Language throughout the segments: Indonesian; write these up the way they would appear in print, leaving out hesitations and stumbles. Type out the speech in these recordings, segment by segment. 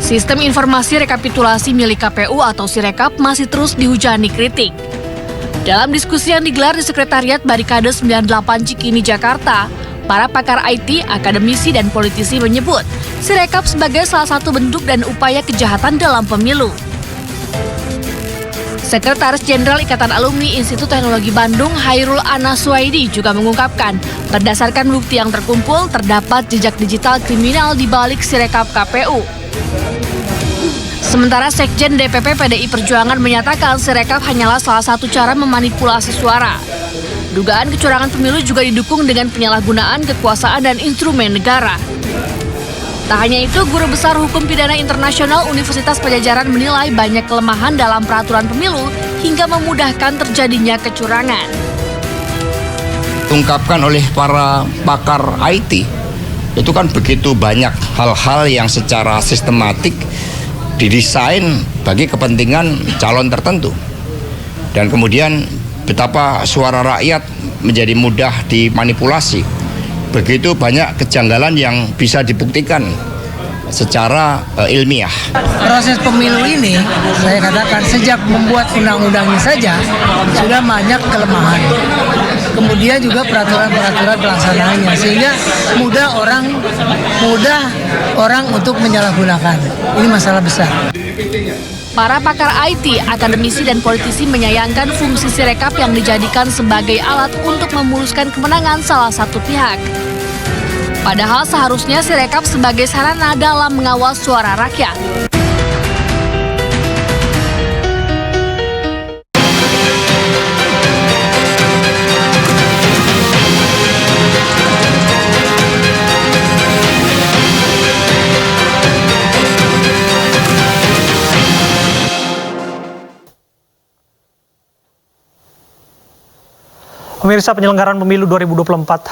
Sistem informasi rekapitulasi milik KPU atau Sirekap masih terus dihujani kritik. Dalam diskusi yang digelar di Sekretariat Barikade 98 Cikini, Jakarta, para pakar IT, akademisi, dan politisi menyebut Sirekap sebagai salah satu bentuk dan upaya kejahatan dalam pemilu. Sekretaris Jenderal Ikatan Alumni Institut Teknologi Bandung, Hairul Anaswaidi, juga mengungkapkan, berdasarkan bukti yang terkumpul, terdapat jejak digital kriminal di balik Sirekap KPU. Sementara Sekjen DPP PDI Perjuangan menyatakan Sirekap hanyalah salah satu cara memanipulasi suara. Dugaan kecurangan pemilu juga didukung dengan penyalahgunaan kekuasaan dan instrumen negara. Tak hanya itu, Guru Besar Hukum Pidana Internasional Universitas Padjadjaran menilai banyak kelemahan dalam peraturan pemilu hingga memudahkan terjadinya kecurangan. Ungkapkan oleh para pakar IT, itu kan begitu banyak hal-hal yang secara sistematik didesain bagi kepentingan calon tertentu. Dan kemudian betapa suara rakyat menjadi mudah dimanipulasi. Begitu banyak kejanggalan yang bisa dibuktikan secara ilmiah. Proses pemilu ini, saya katakan sejak membuat undang-undangnya saja sudah banyak kelemahan. Kemudian juga peraturan-peraturan pelaksanaannya, sehingga mudah orang untuk menyalahgunakan. Ini masalah besar. Para pakar IT, akademisi, dan politisi menyayangkan fungsi Sirekap yang dijadikan sebagai alat untuk memuluskan kemenangan salah satu pihak. Padahal seharusnya Sirekap sebagai sarana dalam mengawal suara rakyat. Pemirsa, penyelenggaraan pemilu 2024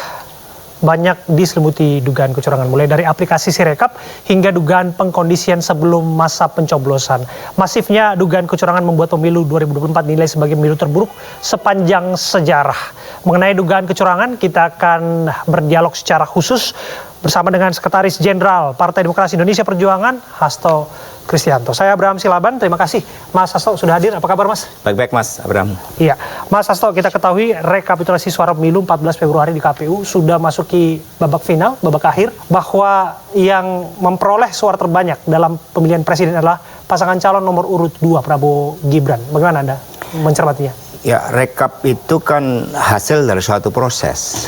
banyak diselimuti dugaan kecurangan, mulai dari aplikasi Sirekap hingga dugaan pengkondisian sebelum masa pencoblosan. Masifnya dugaan kecurangan membuat pemilu 2024 dinilai sebagai pemilu terburuk sepanjang sejarah. Mengenai dugaan kecurangan, kita akan berdialog secara khusus bersama dengan Sekretaris Jenderal Partai Demokrasi Indonesia Perjuangan, Hasto Kristianto. Saya Abraham Silaban, terima kasih Mas Hasto sudah hadir. Apa kabar Mas? Baik-baik Mas Abraham. Iya, Mas Hasto, kita ketahui rekapitulasi suara pemilu 14 Februari di KPU sudah masuki babak final, babak akhir, bahwa yang memperoleh suara terbanyak dalam pemilihan presiden adalah pasangan calon nomor urut 2 Prabowo Gibran. Bagaimana Anda mencermatinya? Ya, rekap itu kan hasil dari suatu proses.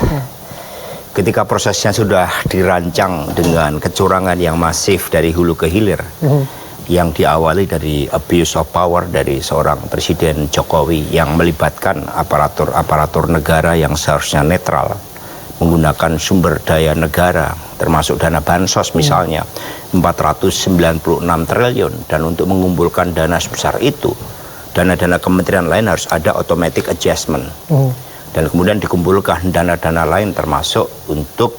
Ketika prosesnya sudah dirancang dengan kecurangan yang masif dari hulu ke hilir, yang diawali dari abuse of power dari seorang Presiden Jokowi yang melibatkan aparatur negara yang seharusnya netral, menggunakan sumber daya negara, termasuk dana bansos misalnya, 496 triliun, dan untuk mengumpulkan dana sebesar itu, dana-dana kementerian lain harus ada automatic adjustment. Dan kemudian dikumpulkan dana-dana lain termasuk untuk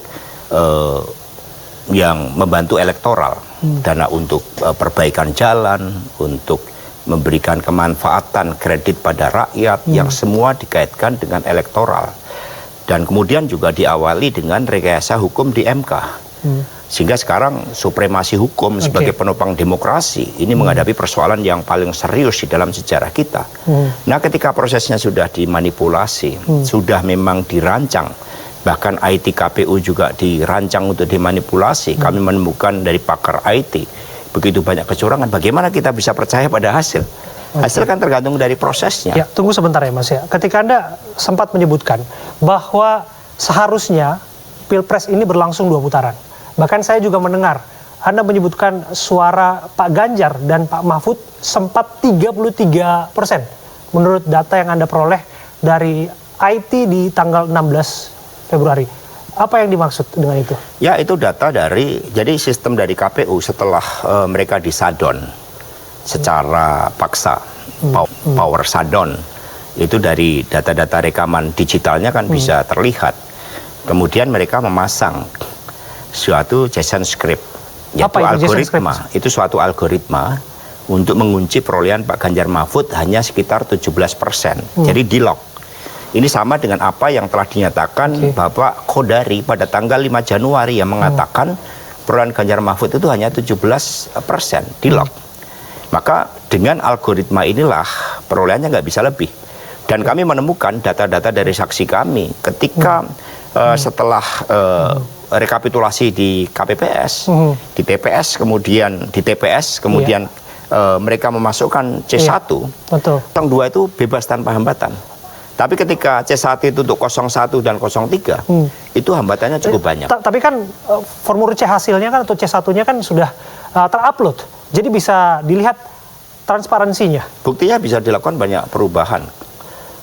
yang membantu elektoral, dana untuk perbaikan jalan, untuk memberikan kemanfaatan kredit pada rakyat, yang semua dikaitkan dengan elektoral. Dan kemudian juga diawali dengan rekayasa hukum di MK. Sehingga sekarang supremasi hukum sebagai penopang demokrasi ini menghadapi persoalan yang paling serius di dalam sejarah kita. Nah, ketika prosesnya sudah dimanipulasi, sudah memang dirancang, bahkan IT KPU juga dirancang untuk dimanipulasi, kami menemukan dari pakar IT begitu banyak kecurangan, bagaimana kita bisa percaya pada hasil? Hasil kan tergantung dari prosesnya. Ya, tunggu sebentar ya Mas ya. Ketika Anda sempat menyebutkan bahwa seharusnya Pilpres ini berlangsung 2 putaran. Bahkan saya juga mendengar Anda menyebutkan suara Pak Ganjar dan Pak Mahfud sempat 33% menurut data yang Anda peroleh dari IT di tanggal 16 Februari. Apa yang dimaksud dengan itu? Ya, itu data dari, jadi sistem dari KPU setelah mereka disadon secara paksa, power shutdown, itu dari data-data rekaman digitalnya kan bisa terlihat. Kemudian mereka memasang suatu JSON script, yaitu algoritma. Itu suatu algoritma untuk mengunci perolehan Pak Ganjar Mahfud hanya sekitar 17%. Jadi di lock. Ini sama dengan apa yang telah dinyatakan Bapak Khodari pada tanggal 5 Januari yang mengatakan perolehan Ganjar Mahfud itu hanya 17% di lock. Maka dengan algoritma inilah perolehannya nggak bisa lebih. Dan kami menemukan data-data dari saksi kami ketika setelah rekapitulasi di KPPS, di TPS, kemudian di TPS, kemudian mereka memasukkan C1, betul. 02 itu bebas tanpa hambatan. Tapi ketika C1 itu untuk 01 dan 03, itu hambatannya cukup banyak. Tapi kan formulir C hasilnya kan atau C1-nya kan sudah terupload. Jadi bisa dilihat transparansinya. Buktinya bisa dilakukan banyak perubahan.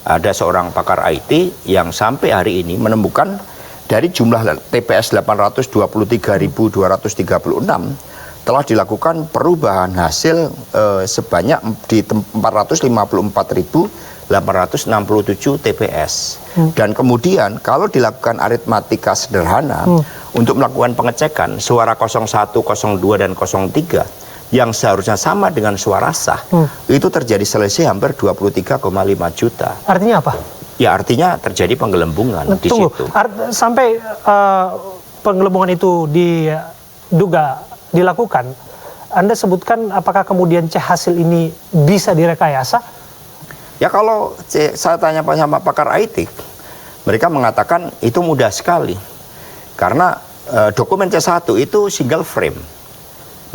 Ada seorang pakar IT yang sampai hari ini menemukan dari jumlah TPS 823.236 telah dilakukan perubahan hasil sebanyak di 454.867 TPS. Dan kemudian kalau dilakukan aritmatika sederhana untuk melakukan pengecekan suara 01, 02, dan 03 yang seharusnya sama dengan suara sah, itu terjadi selisih hampir 23,5 juta. Artinya apa? Ya artinya terjadi penggelembungan di situ. Sampai penggelembungan itu diduga dilakukan, Anda sebutkan apakah kemudian C hasil ini bisa direkayasa? Ya kalau saya tanya sama pakar IT, mereka mengatakan itu mudah sekali. Karena dokumen C1 itu single frame.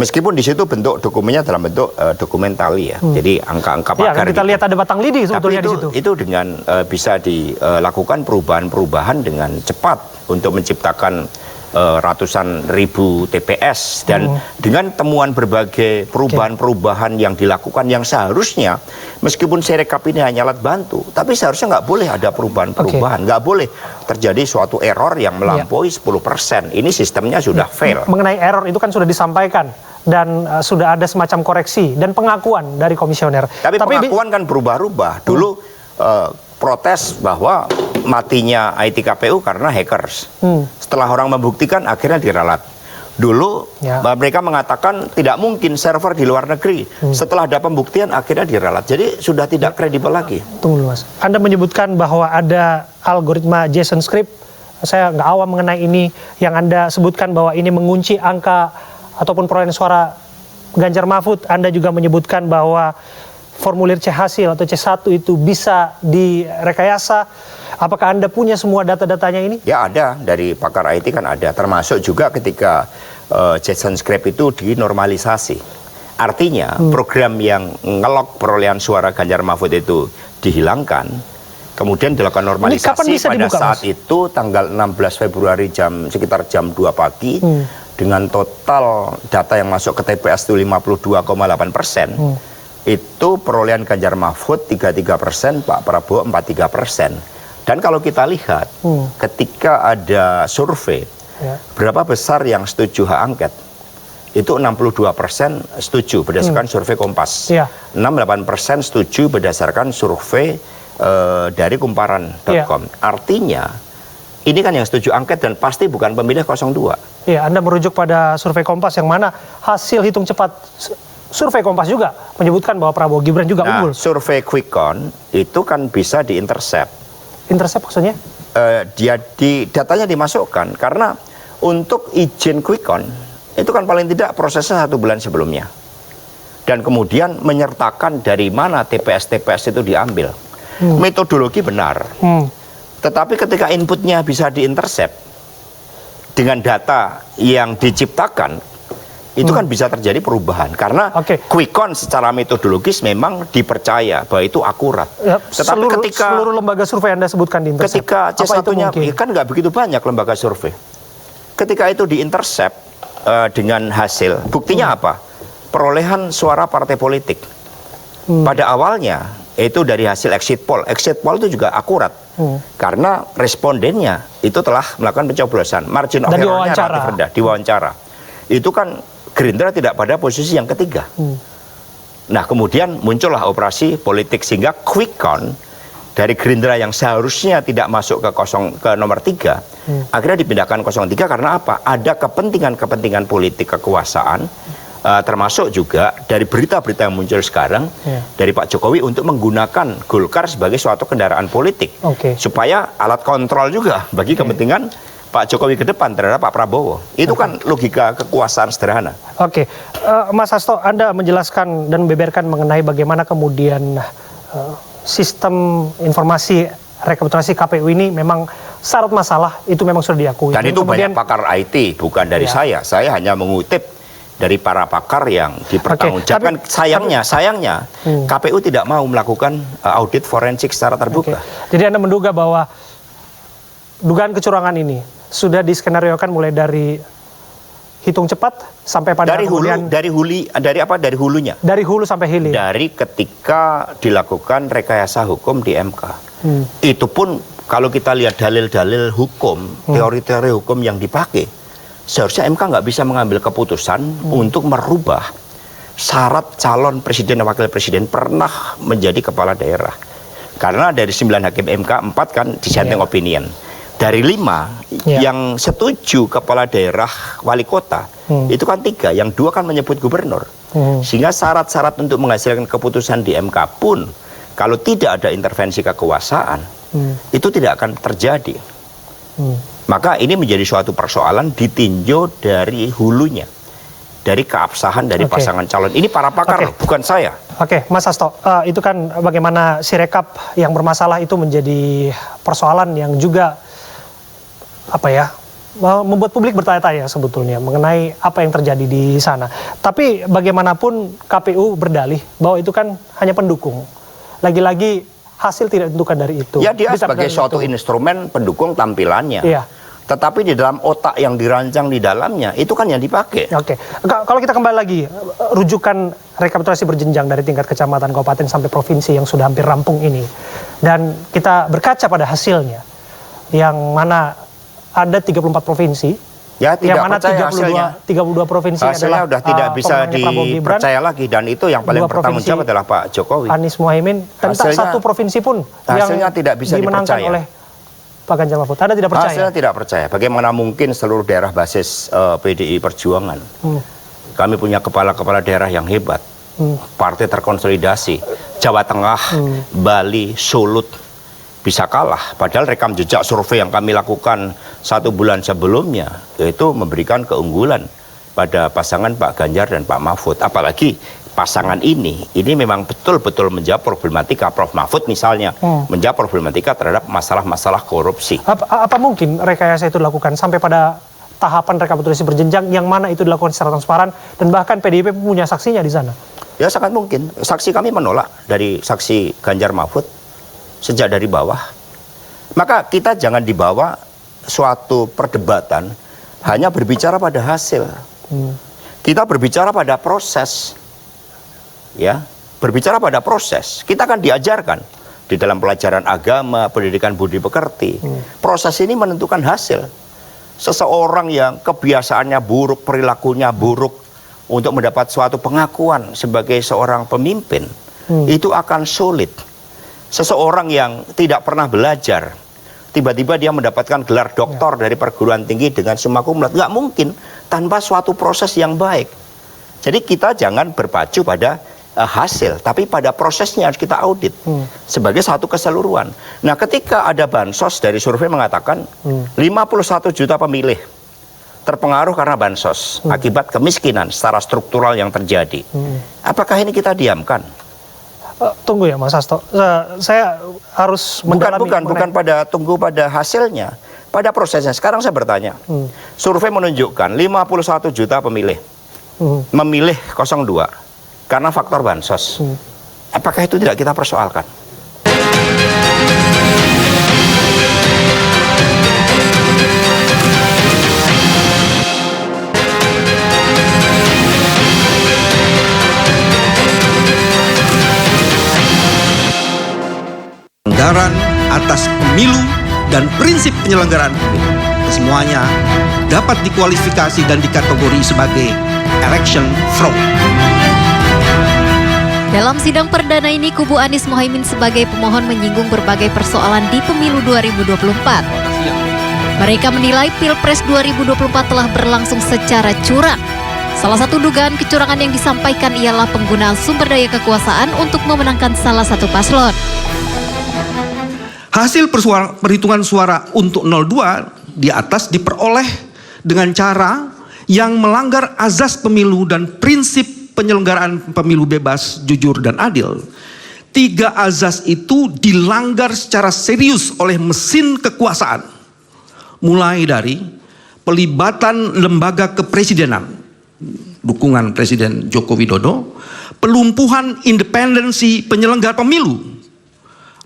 Meskipun di situ bentuk dokumennya dalam bentuk dokumen tali ya. Jadi angka-angka pagar. Kita lihat ada batang lidi sebetulnya di situ. Itu dengan bisa dilakukan perubahan-perubahan dengan cepat untuk menciptakan ratusan ribu TPS dan dengan temuan berbagai perubahan-perubahan yang dilakukan yang seharusnya meskipun Sirekap ini hanya alat bantu, tapi seharusnya nggak boleh ada perubahan-perubahan, nggak boleh terjadi suatu error yang melampaui 10%. Ini sistemnya sudah fail. Mengenai error itu kan sudah disampaikan dan sudah ada semacam koreksi dan pengakuan dari komisioner. Tapi pengakuan kan berubah-ubah. Dulu protes bahwa matinya IT KPU karena hackers. Setelah orang membuktikan akhirnya diralat. Dulu mereka mengatakan tidak mungkin server di luar negeri. Setelah ada pembuktian akhirnya diralat. Jadi sudah tidak kredibel lagi. Tunggu dulu Mas. Anda menyebutkan bahwa ada algoritma JSON script. Saya nggak awam mengenai ini. Yang Anda sebutkan bahwa ini mengunci angka ataupun perolehan suara Ganjar Mahfud. Anda juga menyebutkan bahwa formulir C hasil atau C1 itu bisa direkayasa. Apakah Anda punya semua data-datanya ini? Ya ada, dari pakar IT kan ada. Termasuk juga ketika JSON script itu dinormalisasi. Artinya program yang ngelok perolehan suara Ganjar Mahfud itu dihilangkan. Kemudian dilakukan normalisasi pada saat itu tanggal 16 Februari sekitar jam 2 pagi. Dengan total data yang masuk ke TPS itu 52,8%. Itu perolehan Ganjar Mahfud 33%, Pak Prabowo 43%. Dan kalau kita lihat ketika ada survei berapa besar yang setuju hak angket, itu 62% setuju berdasarkan survei Kompas, 68% setuju berdasarkan survei dari kumparan.com. Artinya ini kan yang setuju angket dan pasti bukan pemilih 02. Iya, Anda merujuk pada survei Kompas yang mana hasil hitung cepat survei Kompas juga menyebutkan bahwa Prabowo Gibran juga unggul. Survei Quick Count itu kan bisa diintercept. Intercept maksudnya? Datanya dimasukkan karena untuk izin Quick Count itu kan paling tidak prosesnya 1 bulan sebelumnya. Dan kemudian menyertakan dari mana TPS-TPS itu diambil. Metodologi benar. Tetapi ketika inputnya bisa diintercept dengan data yang diciptakan, itu kan bisa terjadi perubahan karena quick count secara metodologis memang dipercaya bahwa itu akurat. Tetapi ketika seluruh lembaga survei Anda sebutkan diintercept, ketika C1-nya kan nggak begitu banyak lembaga survei. Ketika itu diintercept dengan hasil, buktinya apa? Perolehan suara partai politik. Pada awalnya itu dari hasil exit poll. Exit poll itu juga akurat karena respondennya itu telah melakukan pencoblosan. Margin of error-nya relatif rendah, diwawancara. Itu kan Gerindra tidak pada posisi yang ketiga. Nah kemudian muncullah operasi politik sehingga quick count dari Gerindra yang seharusnya tidak masuk ke nomor 3 akhirnya dipindahkan 03 karena apa? Ada kepentingan-kepentingan politik kekuasaan termasuk juga dari berita-berita yang muncul sekarang dari Pak Jokowi untuk menggunakan Golkar sebagai suatu kendaraan politik supaya alat kontrol juga bagi kepentingan Pak Jokowi ke depan terhadap Pak Prabowo. Itu kan logika kekuasaan sederhana. Oke, Mas Hasto, Anda menjelaskan dan membeberkan mengenai bagaimana kemudian sistem informasi rekapitulasi KPU ini memang syarat masalah, itu memang sudah diakui. Dan itu kemudian, banyak pakar IT, bukan dari saya. Saya hanya mengutip dari para pakar yang dipertanggungjawabkan. Sayangnya KPU tidak mau melakukan audit forensik secara terbuka. Jadi Anda menduga bahwa dugaan kecurangan ini sudah diskenariokan mulai dari hitung cepat sampai pada dari hulunya. Dari hulu sampai hilir. Dari ketika dilakukan rekayasa hukum di MK. Itu pun kalau kita lihat dalil-dalil hukum, teori-teori hukum yang dipakai, seharusnya MK nggak bisa mengambil keputusan untuk merubah syarat calon presiden dan wakil presiden pernah menjadi kepala daerah. Karena dari 9 hakim MK, 4 kan dissenting opinion. Dari 5 yang setuju kepala daerah wali kota, itu kan 3, yang 2 kan menyebut gubernur. Sehingga syarat-syarat untuk menghasilkan keputusan di MK pun, kalau tidak ada intervensi kekuasaan, itu tidak akan terjadi. Maka ini menjadi suatu persoalan ditinjau dari hulunya, dari keabsahan dari pasangan calon. Ini para pakar, bukan saya. Oke, Mas Hasto, itu kan bagaimana Sirekap yang bermasalah itu menjadi persoalan yang juga membuat publik bertanya-tanya sebetulnya mengenai apa yang terjadi di sana. Tapi bagaimanapun KPU berdalih bahwa itu kan hanya pendukung. Lagi-lagi hasil tidak ditentukan dari itu. Ya, dia sebagai suatu instrumen pendukung tampilannya. Iya. Tetapi di dalam otak yang dirancang di dalamnya, itu kan yang dipakai. Oke. Kalau kita kembali lagi, rujukan rekapitulasi berjenjang dari tingkat kecamatan, kabupaten, sampai provinsi yang sudah hampir rampung ini. Dan kita berkaca pada hasilnya, yang mana ada 34 provinsi, ya, tidak yang mana percaya 32 provinsi hasilnya adalah sudah tidak bisa dipercaya lagi, dan itu yang paling bertanggung jawab adalah Pak Jokowi. Anies Muhaimin, tentang satu provinsi pun hasilnya tidak bisa dimenangkan dipercaya oleh Pak Ganjar Mahfud. Anda tidak percaya? Hasilnya tidak percaya. Bagaimana mungkin seluruh daerah basis PDI Perjuangan? Kami punya kepala-kepala daerah yang hebat, partai terkonsolidasi, Jawa Tengah, Bali, Sulut, bisa kalah. Padahal rekam jejak survei yang kami lakukan 1 bulan sebelumnya itu memberikan keunggulan pada pasangan Pak Ganjar dan Pak Mahfud. Apalagi pasangan ini memang betul-betul menjawab problematika Prof. Mahfud misalnya, menjawab problematika terhadap masalah-masalah korupsi. Apa mungkin rekayasa itu dilakukan sampai pada tahapan rekapitulasi berjenjang yang mana itu dilakukan secara transparan dan bahkan PDIP punya saksinya di sana? Ya, sangat mungkin. Saksi kami menolak dari saksi Ganjar Mahfud sejak dari bawah. Maka kita jangan dibawa suatu perdebatan hanya berbicara pada hasil. Kita berbicara pada proses. Ya, berbicara pada proses. Kita akan diajarkan di dalam pelajaran agama, pendidikan budi pekerti. Proses ini menentukan hasil. Seseorang yang kebiasaannya buruk, perilakunya buruk, untuk mendapat suatu pengakuan sebagai seorang pemimpin, itu akan sulit. Seseorang yang tidak pernah belajar, tiba-tiba dia mendapatkan gelar doktor dari perguruan tinggi dengan summa cum laude, nggak mungkin tanpa suatu proses yang baik. Jadi kita jangan berpacu pada hasil, tapi pada prosesnya harus kita audit sebagai satu keseluruhan. Nah, ketika ada bansos dari survei mengatakan 51 juta pemilih terpengaruh karena bansos akibat kemiskinan secara struktural yang terjadi, apakah ini kita diamkan? Tunggu ya Mas Hasto, saya harus mendalami. Bukan pada tunggu pada hasilnya, pada prosesnya. Sekarang saya bertanya, survei menunjukkan 51 juta pemilih memilih 02 karena faktor bansos. Apakah itu tidak kita persoalkan? Anggaran atas pemilu dan prinsip penyelenggaraan pemilu semuanya dapat dikualifikasi dan dikategori sebagai election fraud. Dalam sidang perdana ini, kubu Anies Muhaimin sebagai pemohon menyinggung berbagai persoalan di pemilu 2024. Mereka menilai Pilpres 2024 telah berlangsung secara curang. Salah satu dugaan kecurangan yang disampaikan ialah penggunaan sumber daya kekuasaan untuk memenangkan salah satu paslon. Hasil perhitungan suara untuk 02 di atas diperoleh dengan cara yang melanggar azas pemilu dan prinsip penyelenggaraan pemilu bebas, jujur, dan adil. 3 azas itu dilanggar secara serius oleh mesin kekuasaan, mulai dari pelibatan lembaga kepresidenan, dukungan Presiden Joko Widodo, pelumpuhan independensi penyelenggara pemilu,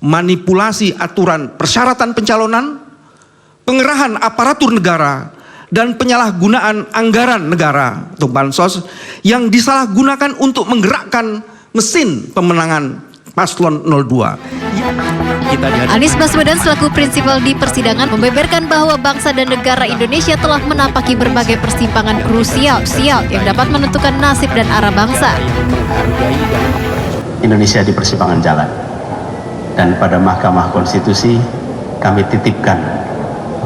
manipulasi aturan persyaratan pencalonan, pengerahan aparatur negara, dan penyalahgunaan anggaran negara atau bansos yang disalahgunakan untuk menggerakkan mesin pemenangan paslon 02. Anies Baswedan selaku prinsipal di persidangan membeberkan bahwa bangsa dan negara Indonesia telah menapaki berbagai persimpangan krusial yang dapat menentukan nasib dan arah bangsa. Indonesia di persimpangan jalan, dan pada Mahkamah Konstitusi kami titipkan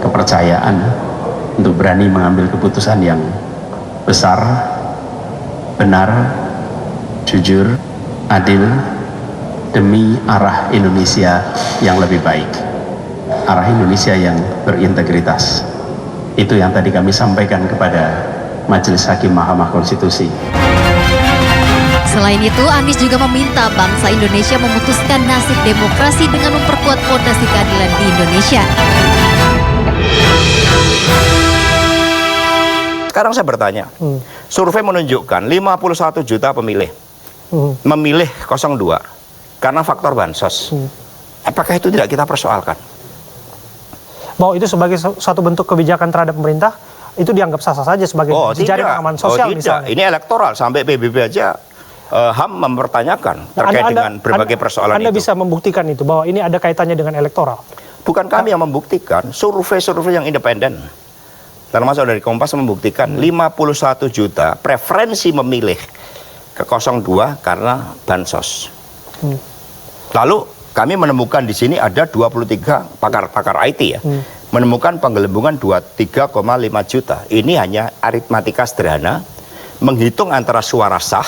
kepercayaan untuk berani mengambil keputusan yang besar, benar, jujur, adil, demi arah Indonesia yang lebih baik, arah Indonesia yang berintegritas. Itu yang tadi kami sampaikan kepada Majelis Hakim Mahkamah Konstitusi. Selain itu, Anies juga meminta bangsa Indonesia memutuskan nasib demokrasi dengan memperkuat fondasi keadilan di Indonesia. Sekarang saya bertanya, survei menunjukkan 51 juta pemilih memilih 02 karena faktor bansos. Apakah itu tidak kita persoalkan? Bahwa itu sebagai suatu bentuk kebijakan terhadap pemerintah, itu dianggap sah-sah saja sebagai jejaring pengaman sosial misalnya. Ini elektoral, sampai PBB aja HAM mempertanyakan terkait dengan berbagai persoalan Anda itu. bisa membuktikan itu, bahwa ini ada kaitannya dengan elektoral? Bukan kami yang membuktikan, survei-survei yang independen, termasuk dari Kompas membuktikan 51 juta preferensi memilih ke 02 karena bansos. Lalu kami menemukan di sini ada 23 pakar IT ya, menemukan penggelembungan 23,5 juta. Ini hanya aritmatika sederhana, menghitung antara suara sah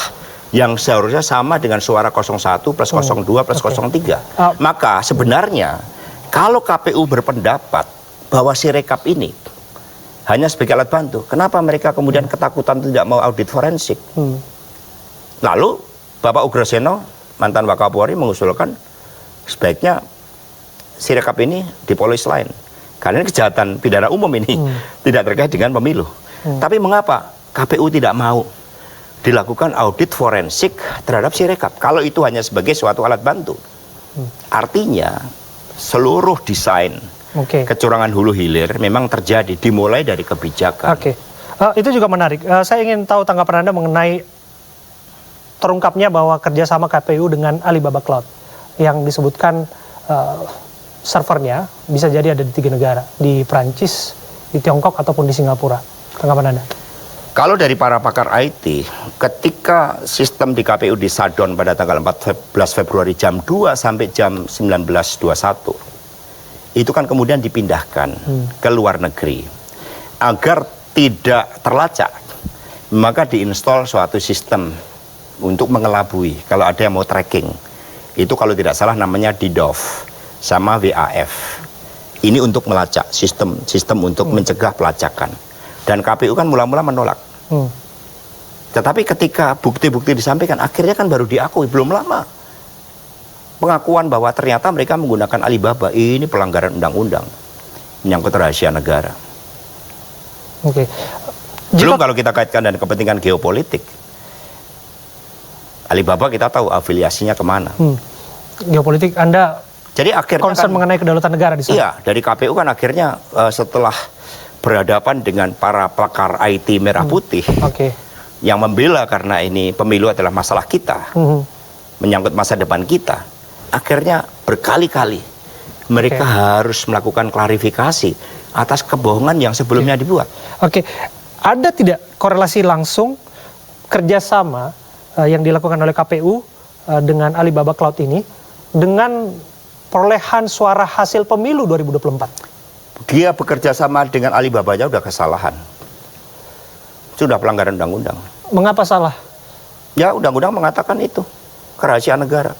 yang seharusnya sama dengan suara 01 plus 02 plus 03. Maka sebenarnya kalau KPU berpendapat bahwa Sirekap ini hanya sebagai alat bantu, kenapa mereka kemudian ketakutan tidak mau audit forensik? Lalu Bapak Ugraseno, mantan Wakapolri, mengusulkan sebaiknya Sirekap ini dipolis lain, karena ini kejahatan pidana umum ini, tidak terkait dengan pemilu. Tapi mengapa KPU tidak mau dilakukan audit forensik terhadap Sirekap kalau itu hanya sebagai suatu alat bantu? Artinya seluruh desain kecurangan hulu hilir memang terjadi, dimulai dari kebijakan. Itu juga menarik. Saya ingin tahu tanggapan Anda mengenai terungkapnya bahwa kerjasama KPU dengan Alibaba Cloud yang disebutkan servernya bisa jadi ada di 3 negara, di Prancis, di Tiongkok, ataupun di Singapura. Tanggapan Anda? Kalau dari para pakar IT, ketika sistem di KPU di shutdown pada tanggal 14 Februari jam 2 sampai jam 19.21, itu kan kemudian dipindahkan ke luar negeri agar tidak terlacak, maka diinstal suatu sistem untuk mengelabui kalau ada yang mau tracking. Itu kalau tidak salah namanya DDoS sama WAF. Ini untuk melacak, sistem untuk mencegah pelacakan. Dan KPU kan mula-mula menolak. Tetapi ketika bukti-bukti disampaikan, akhirnya kan baru diakui, belum lama. Pengakuan bahwa ternyata mereka menggunakan Alibaba, ini pelanggaran undang-undang, menyangkut rahasia negara. Belum kalau kita kaitkan dengan kepentingan geopolitik. Alibaba kita tahu afiliasinya kemana. Geopolitik Anda jadi akhirnya concern mengenai kedaulatan negara di sana? Iya, dari KPU kan akhirnya setelah berhadapan dengan para pakar IT merah putih yang membela karena ini pemilu adalah masalah kita, menyangkut masa depan kita, akhirnya berkali-kali mereka harus melakukan klarifikasi atas kebohongan yang sebelumnya dibuat. Ada tidak korelasi langsung kerjasama yang dilakukan oleh KPU dengan Alibaba Cloud ini dengan perolehan suara hasil pemilu 2024? Dia bekerja sama dengan Alibabanya udah kesalahan. Sudah pelanggaran undang-undang. Mengapa salah? Ya, undang-undang mengatakan itu kerahasiaan negara.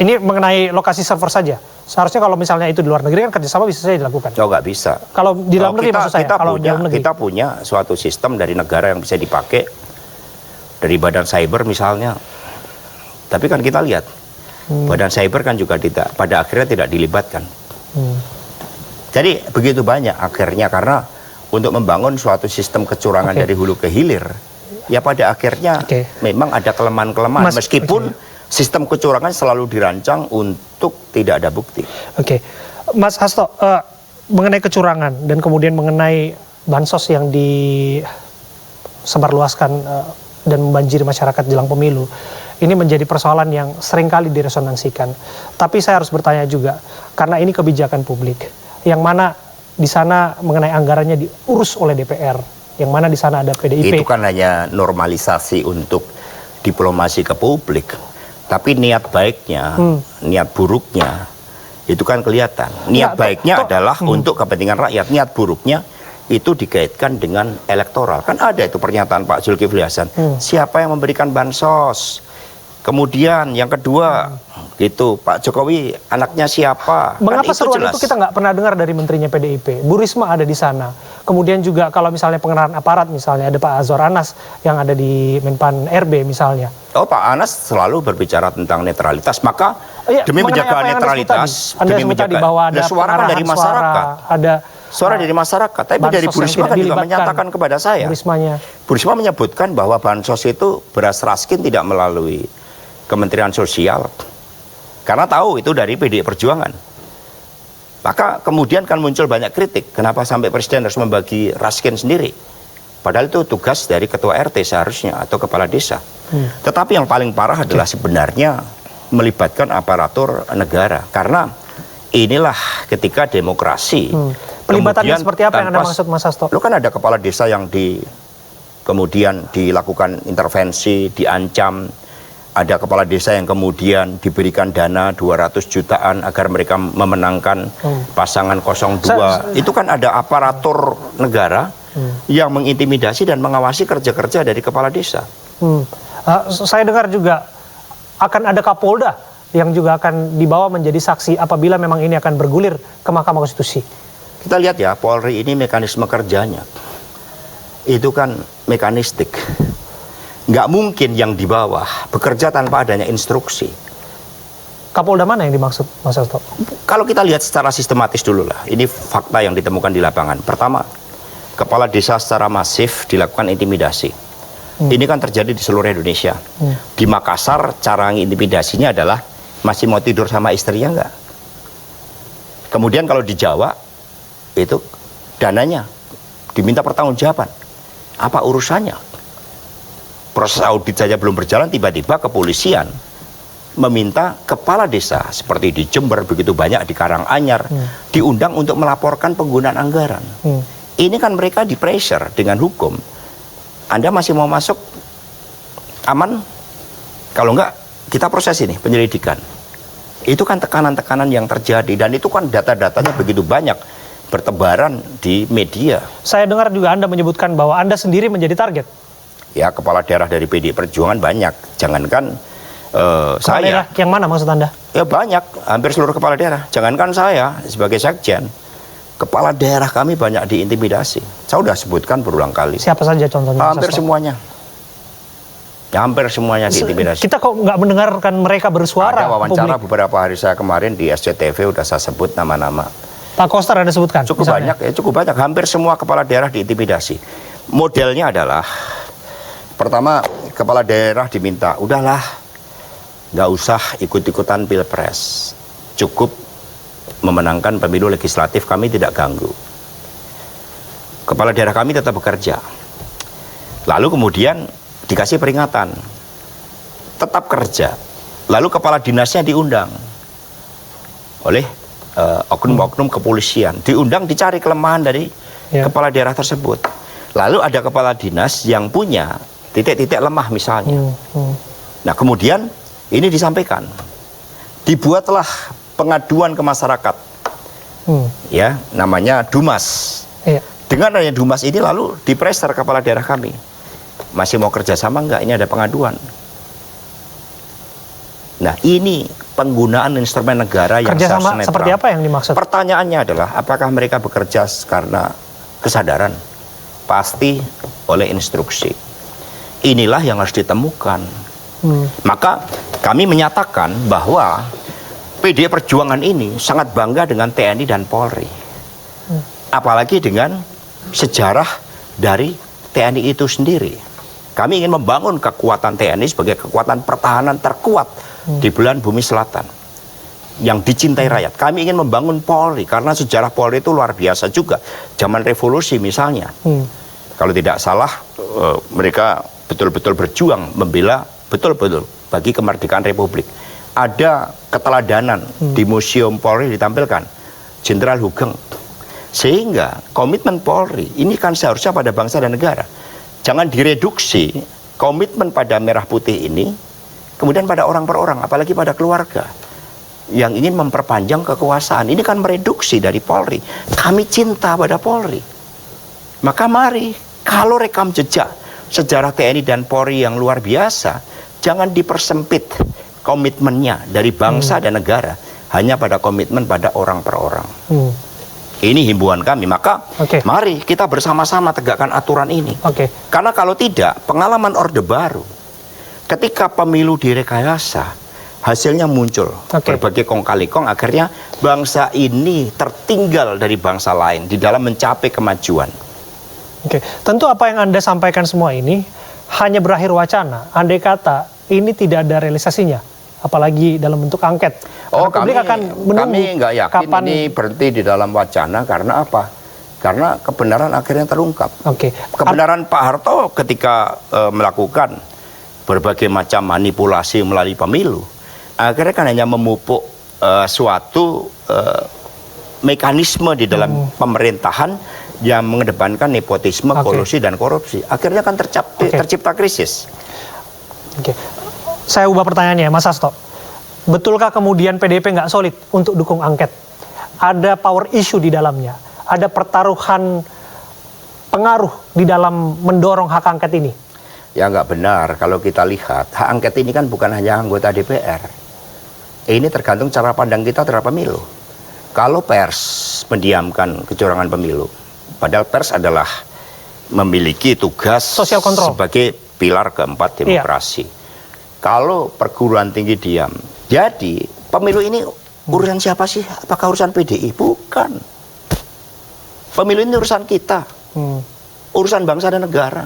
Ini mengenai lokasi server saja? Seharusnya kalau misalnya itu di luar negeri kan kerjasama bisa saja dilakukan. Oh, nggak bisa. Kalau di dalam negeri maksud saya, kalau di dalam negeri. Kita punya suatu sistem dari negara yang bisa dipakai dari badan cyber misalnya. Tapi kan kita lihat, badan cyber kan juga pada akhirnya tidak dilibatkan. Jadi begitu banyak akhirnya, karena untuk membangun suatu sistem kecurangan dari hulu ke hilir, ya pada akhirnya memang ada kelemahan-kelemahan, meskipun sistem kecurangan selalu dirancang untuk tidak ada bukti. Mas Hasto, mengenai kecurangan dan kemudian mengenai bansos yang disebarluaskan dan membanjiri masyarakat jelang pemilu, ini menjadi persoalan yang seringkali diresonansikan. Tapi saya harus bertanya juga, karena ini kebijakan publik, yang mana di sana mengenai anggarannya diurus oleh DPR, yang mana di sana ada PDIP. Itu kan hanya normalisasi untuk diplomasi ke publik. Tapi niat baiknya, niat buruknya, itu kan kelihatan. Niat baiknya adalah untuk kepentingan rakyat. Niat buruknya itu dikaitkan dengan elektoral. Kan ada itu pernyataan Pak Zulkifli Hasan. Siapa yang memberikan bansos? Kemudian yang kedua, gitu, Pak Jokowi anaknya siapa? Mengapa kan seruan itu kita nggak pernah dengar dari menterinya PDIP? Bu Risma ada di sana. Kemudian juga kalau misalnya pengenalan aparat, misalnya ada Pak Azwar Anas yang ada di Menpan RB misalnya. Oh, Pak Anas selalu berbicara tentang netralitas. Maka demi menjaga netralitas, demi menjaga suara kan dari masyarakat. Ada suara dari masyarakat. Tapi dari Bu Risma kan juga menyatakan kepada saya. Bu Risma menyebutkan bahwa bansos itu beras raskin tidak melalui Kementerian Sosial. Karena tahu itu dari PDI Perjuangan. Maka kemudian kan muncul banyak kritik. Kenapa sampai Presiden harus membagi raskin sendiri? Padahal itu tugas dari Ketua RT seharusnya atau Kepala Desa. Tetapi yang paling parah adalah sebenarnya melibatkan aparatur negara. Karena inilah ketika demokrasi. Pelibatannya seperti apa yang Anda maksud, Mas Hasto? Lo kan ada kepala desa yang kemudian dilakukan intervensi, diancam. Ada kepala desa yang kemudian diberikan dana 200 jutaan agar mereka memenangkan pasangan 02. Itu kan ada aparatur negara yang mengintimidasi dan mengawasi kerja-kerja dari kepala desa. Saya dengar juga akan ada Kapolda yang juga akan dibawa menjadi saksi apabila memang ini akan bergulir ke Mahkamah Konstitusi. Kita lihat ya, Polri ini mekanisme kerjanya itu kan mekanistik. Nggak mungkin yang di bawah bekerja tanpa adanya instruksi. Kapolda mana yang dimaksud, Mas Hasto? Kalau kita lihat secara sistematis dulu lah, ini fakta yang ditemukan di lapangan. Pertama, kepala desa secara masif dilakukan intimidasi. Ini kan terjadi di seluruh Indonesia. Di Makassar, cara intimidasinya adalah masih mau tidur sama istrinya enggak. Kemudian kalau di Jawa, itu dananya diminta pertanggungjawaban. Apa urusannya? Proses audit saja belum berjalan, tiba-tiba kepolisian meminta kepala desa seperti di Jember, begitu banyak di Karanganyar, diundang untuk melaporkan penggunaan anggaran. Ini kan mereka di pressure dengan hukum. Anda masih mau masuk aman? Kalau enggak, kita proses ini, penyelidikan. Itu kan tekanan-tekanan yang terjadi, dan itu kan data-datanya begitu banyak bertebaran di media. Saya dengar juga Anda menyebutkan bahwa Anda sendiri menjadi target. Ya, kepala daerah dari PDI Perjuangan banyak. Jangankan saya. Daerah yang mana maksud Anda? Ya banyak, hampir seluruh kepala daerah. Jangankan saya sebagai sekjen, kepala daerah kami banyak diintimidasi. Saya sudah sebutkan berulang kali. Siapa saja contohnya? Hampir semuanya. Ya, hampir semuanya diintimidasi. Kita kok nggak mendengarkan mereka bersuara? Ada wawancara beberapa hari saya kemarin di SCTV, udah saya sebut nama-nama. Pak Koster Anda sebutkan? Cukup misalnya. Banyak, ya cukup banyak. Hampir semua kepala daerah diintimidasi. Modelnya adalah, pertama, kepala daerah diminta, udahlah, nggak usah ikut-ikutan pilpres, cukup memenangkan pemilu legislatif, kami tidak ganggu. Kepala daerah kami tetap bekerja. Lalu kemudian dikasih peringatan, tetap kerja. Lalu kepala dinasnya diundang oleh oknum-oknum kepolisian, diundang dicari kelemahan dari kepala daerah tersebut. Lalu ada kepala dinas yang punya titik-titik lemah misalnya. Nah kemudian ini disampaikan, dibuatlah pengaduan ke masyarakat, ya namanya Dumas. Dengan adanya Dumas ini lalu dipressure kepala daerah kami, masih mau kerjasama enggak? Ini ada pengaduan. Nah ini penggunaan instrumen negara yang Kerjasama netral. seperti apa yang dimaksud? Pertanyaannya adalah apakah mereka bekerja karena kesadaran? Pasti oleh instruksi. Inilah yang harus ditemukan. Maka kami menyatakan bahwa PDI Perjuangan ini sangat bangga dengan TNI dan Polri. Apalagi dengan sejarah dari TNI itu sendiri. Kami ingin membangun kekuatan TNI sebagai kekuatan pertahanan terkuat di belahan bumi selatan yang dicintai rakyat. Kami ingin membangun Polri karena sejarah Polri itu luar biasa juga. Zaman revolusi misalnya. Kalau tidak salah mereka betul-betul berjuang membela betul-betul bagi kemerdekaan Republik. Ada keteladanan di Museum Polri ditampilkan Jenderal Hugeng. Sehingga komitmen Polri ini kan seharusnya pada bangsa dan negara. Jangan direduksi komitmen pada merah putih ini kemudian pada orang per orang, apalagi pada keluarga yang ingin memperpanjang kekuasaan. Ini kan mereduksi dari Polri. Kami cinta pada Polri. Maka mari, kalau rekam jejak sejarah TNI dan Polri yang luar biasa, jangan dipersempit komitmennya dari bangsa dan negara hanya pada komitmen pada orang per orang. Ini himbauan kami. Maka mari kita bersama-sama tegakkan aturan ini. Karena kalau tidak, pengalaman Orde Baru ketika pemilu direkayasa, hasilnya muncul berbagai kong kali kong, akhirnya bangsa ini tertinggal dari bangsa lain di dalam mencapai kemajuan. Tentu apa yang Anda sampaikan semua ini hanya berakhir wacana. Andai kata ini tidak ada realisasinya, apalagi dalam bentuk angket. Kami nggak yakin kapan ini berhenti di dalam wacana. Karena apa? Karena kebenaran akhirnya terungkap. Kebenaran Pak Harto ketika melakukan berbagai macam manipulasi melalui pemilu, akhirnya kan hanya memupuk suatu mekanisme di dalam pemerintahan yang mengedepankan nepotisme, kolusi, dan korupsi. Akhirnya kan tercipta krisis. Saya ubah pertanyaannya, Mas Hasto. Betulkah kemudian PDIP nggak solid untuk dukung angket? Ada power issue di dalamnya? Ada pertaruhan pengaruh di dalam mendorong hak angket ini? Ya nggak benar. Kalau kita lihat, hak angket ini kan bukan hanya anggota DPR. Ini tergantung cara pandang kita terhadap pemilu. Kalau pers mendiamkan kecurangan pemilu, padahal pers adalah memiliki tugas social control sebagai pilar keempat demokrasi. Kalau perguruan tinggi diam, jadi pemilu ini urusan siapa sih? Apakah urusan PDI? Bukan. Pemilu ini urusan kita, urusan bangsa dan negara,